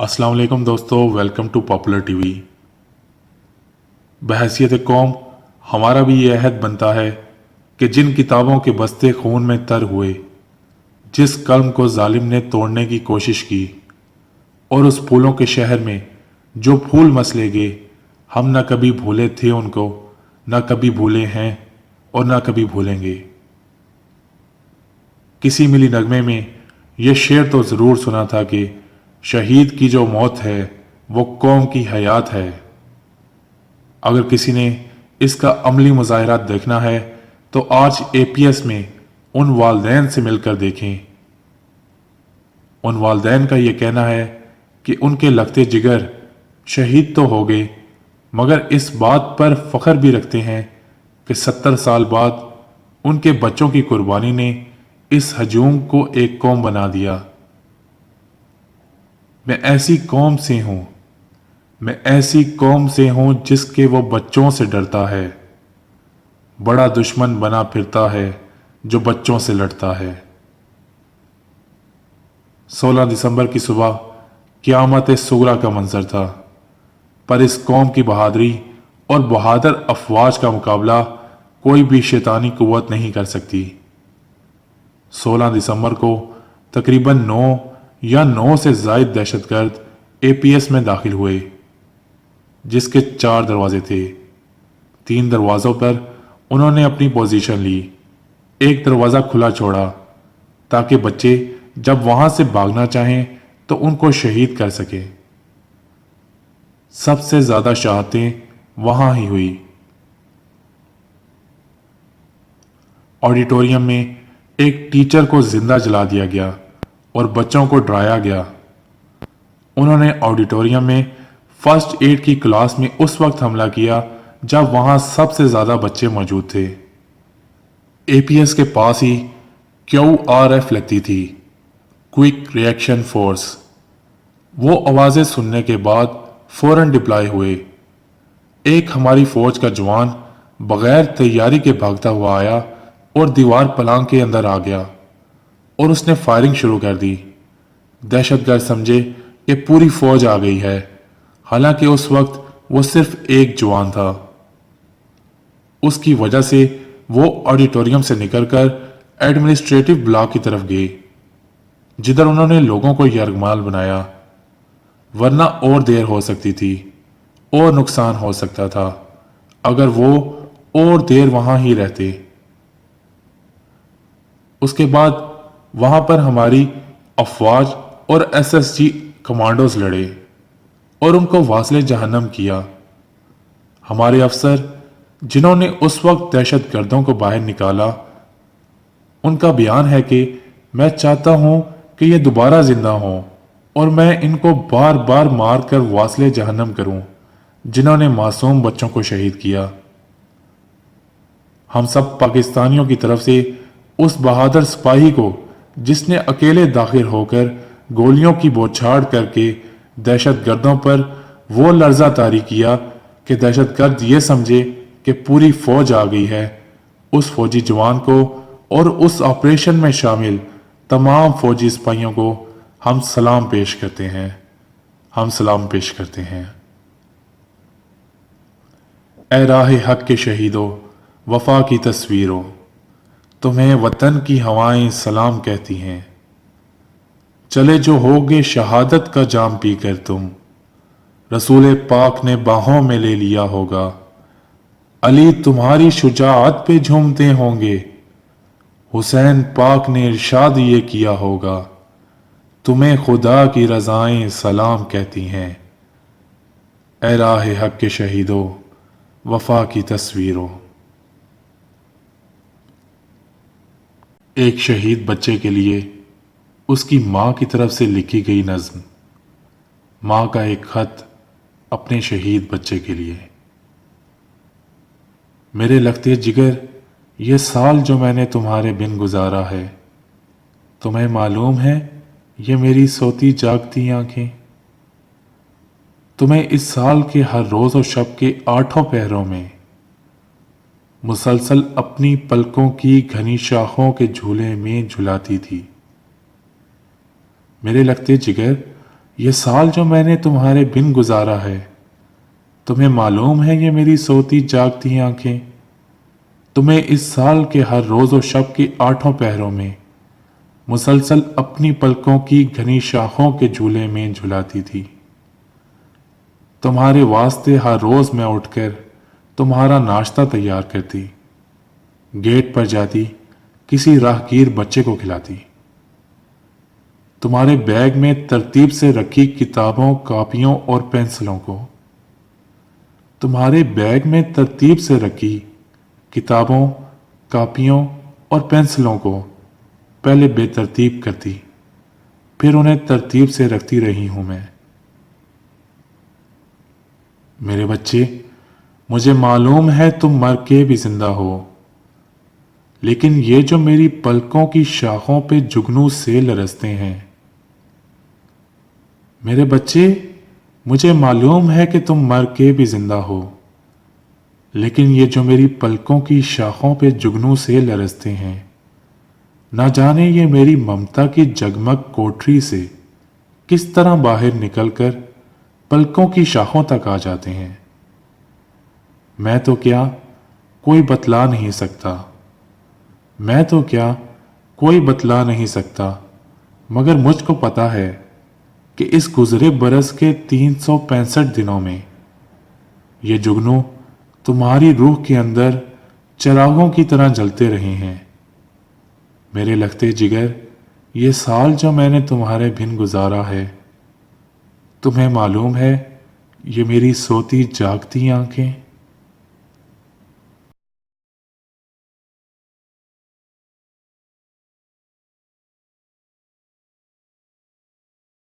अस्सलाम वालेकुम दोस्तों, वेलकम टू पॉपुलर टीवी। बहैसियत कौम हमारा भी यह अहद बनता है कि जिन किताबों के बस्ते खून में तर हुए, जिस कलम को जालिम ने तोड़ने की कोशिश की और उस फूलों के शहर में जो फूल मसले गए, हम न कभी भूले थे उनको, न कभी भूले हैं और न कभी भूलेंगे। किसी मिली नगमे में यह शेर तो ज़रूर सुना था कि शहीद की जो मौत है वो कौम की हयात है। अगर किसी ने इसका अमली मुजाहिरा देखना है तो आज एपीएस में उन वालदैन से मिलकर देखें। उन वालदैन का ये कहना है कि उनके लगते जिगर शहीद तो हो गए, मगर इस बात पर फख्र भी रखते हैं कि 70 साल बाद उनके बच्चों की कुर्बानी ने इस हजूम को एक कौम बना दिया। मैं ऐसी कौम से हूं, मैं ऐसी कौम से हूं जिसके वो बच्चों से डरता है। बड़ा दुश्मन बना फिरता है जो बच्चों से लड़ता है। 16 दिसंबर की सुबह क़यामत सुगरा का मंजर था, पर इस कौम की बहादुरी और बहादुर अफवाज का मुकाबला कोई भी शैतानी कुव्वत नहीं कर सकती। 16 दिसंबर को तकरीबन 9 से ज़ायद दहशतगर्द एपीएस में दाखिल हुए, जिसके 4 दरवाजे थे। 3 दरवाज़ों पर उन्होंने अपनी पोजीशन ली। एक दरवाज़ा खुला छोड़ा ताकि बच्चे जब वहां से भागना चाहें तो उनको शहीद कर सके। सबसे ज़्यादा शहादतें वहां ही हुई। ऑडिटोरियम में एक टीचर को जिंदा जला दिया गया और बच्चों को डराया गया। उन्होंने ऑडिटोरियम में फर्स्ट एड की क्लास में उस वक्त हमला किया जब वहां सबसे ज्यादा बच्चे मौजूद थे। एपीएस के पास ही QRF लगती थी, क्विक रिएक्शन फोर्स। वो आवाजें सुनने के बाद फौरन डिप्लॉय हुए। एक हमारी फौज का जवान बगैर तैयारी के भागता हुआ आया और दीवार पलांग के अंदर आ गया और उसने फायरिंग शुरू कर दी। दहशतगर्द समझे कि पूरी फौज आ गई है, हालांकि उस वक्त वो सिर्फ एक जवान था। उसकी वजह से वो ऑडिटोरियम से निकलकर एडमिनिस्ट्रेटिव ब्लॉक की तरफ गए, जिधर उन्होंने लोगों को यरगमाल बनाया, वरना और देर हो सकती थी और नुकसान हो सकता था अगर वो और देर वहां ही रहते। उसके बाद वहां पर हमारी अफवाज और एसएसजी कमांडोज लड़े और उनको वासले जहन्नम किया। हमारे अफसर जिन्होंने उस वक्त दहशतगर्दों को बाहर निकाला, उनका बयान है कि मैं चाहता हूं कि ये दोबारा जिंदा हों और मैं इनको बार बार मार कर वासले जहन्नम करूं जिन्होंने मासूम बच्चों को शहीद किया। हम सब पाकिस्तानियों की तरफ से उस बहादुर सिपाही को, जिसने अकेले दाखिल होकर गोलियों की बौछार करके दहशतगर्दों पर वो लर्जा तारी किया कि दहशतगर्द ये समझे कि पूरी फौज आ गई है, उस फौजी जवान को और उस ऑपरेशन में शामिल तमाम फौजी सिपाहियों को हम सलाम पेश करते हैं। हम सलाम पेश करते हैं। ए राह हक के शहीदों, वफा की तस्वीरों, तुम्हें वतन की हवाएं सलाम कहती हैं। चले जो होगे शहादत का जाम पीकर तुम, रसूल पाक ने बाहों में ले लिया होगा। अली तुम्हारी शुजाअत पे झूमते होंगे, हुसैन पाक ने इरशाद ये किया होगा। तुम्हें खुदा की रज़ाएं सलाम कहती हैं। ए राह हक के शहीदों, वफा की तस्वीरों। एक शहीद बच्चे के लिए उसकी मां की तरफ से लिखी गई नज्म। मां का एक खत अपने शहीद बच्चे के लिए। मेरे लगते जिगर, ये साल जो मैंने तुम्हारे बिन गुजारा है, तुम्हें मालूम है ये मेरी सोती जागती आंखें। तुम्हें इस साल के हर रोज और शब के 8 पहरों में मुसलसल अपनी पलकों की घनी शाखों के झूले में झुलाती थी। मेरे लगते जिगर, یہ سال جو میں نے تمہارے بن گزارا ہے، تمہیں معلوم ہے یہ میری سوتی جاگتی آنکھیں تمہیں اس سال کے ہر روز و شب کی 8 پہروں میں مسلسل اپنی پلکوں کی گھنی شاخوں کے جھولے میں جھلاتی تھی۔ تمہارے واسطے ہر روز میں اٹھ کر تمہارا ناشتہ تیار کرتی، گیٹ پر جاتی، کسی راہگیر بچے کو کھلاتی، تمہارے بیگ میں ترتیب سے رکھی کتابوں، کاپیوں اور پینسلوں کو تمہارے بیگ میں ترتیب سے رکھی کتابوں، کاپیوں اور پینسلوں کو پہلے بے ترتیب کرتی، پھر انہیں ترتیب سے رکھتی رہی ہوں میں۔ میرے بچے، مجھے معلوم ہے تم مر کے بھی زندہ ہو، لیکن یہ جو میری پلکوں کی شاخوں پہ جگنو سے لرزتے ہیں، میرے بچے، مجھے معلوم ہے کہ تم مر کے بھی زندہ ہو، لیکن یہ جو میری پلکوں کی شاخوں پہ جگنو سے لرزتے ہیں، نہ جانے یہ میری ممتا کی جگمگ کوٹری سے کس طرح باہر نکل کر پلکوں کی شاخوں تک آ جاتے ہیں۔ میں تو کیا کوئی بتلا نہیں سکتا، میں تو کیا کوئی بتلا نہیں سکتا، مگر مجھ کو پتا ہے کہ اس گزرے برس کے 365 دنوں میں یہ جگنو تمہاری روح کے اندر چراغوں کی طرح جلتے رہے ہیں۔ میرے لگتے جگر، یہ سال جو میں نے تمہارے بن گزارا ہے، تمہیں معلوم ہے یہ میری سوتی جاگتی آنکھیں